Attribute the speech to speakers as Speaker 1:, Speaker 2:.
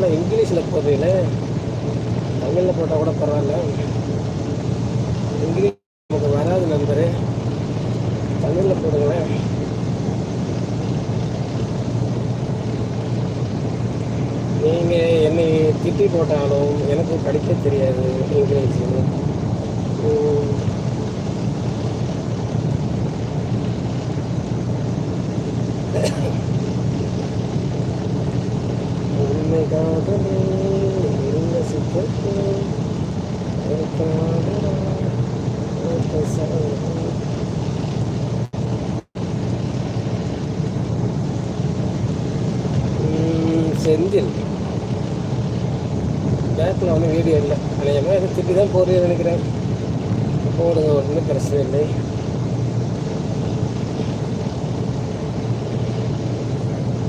Speaker 1: எல்லாம் இங்கிலீஷில் போடுறீங்கள, தமிழில் போட்டால் கூட பரவாயில்ல. இங்கிலீஷ் நமக்கு வராது நண்பரே, தமிழில் போடுங்களேன். நீங்கள் என்னை திட்டி போட்டாலும் எனக்கு படிக்க தெரியாது இங்கிலீஷு. உண்மைக்காகவே இருந்த சிக்கலுக்கு செந்தில் பேக்கில் ஒன்றும் வீடியோ இல்லை. அநேகமாக எதுவும் திட்டி தான் போடுறீங்கன்னு நினைக்கிறேன். போடுங்க, ஒன்றும் பிரச்சனை இல்லை.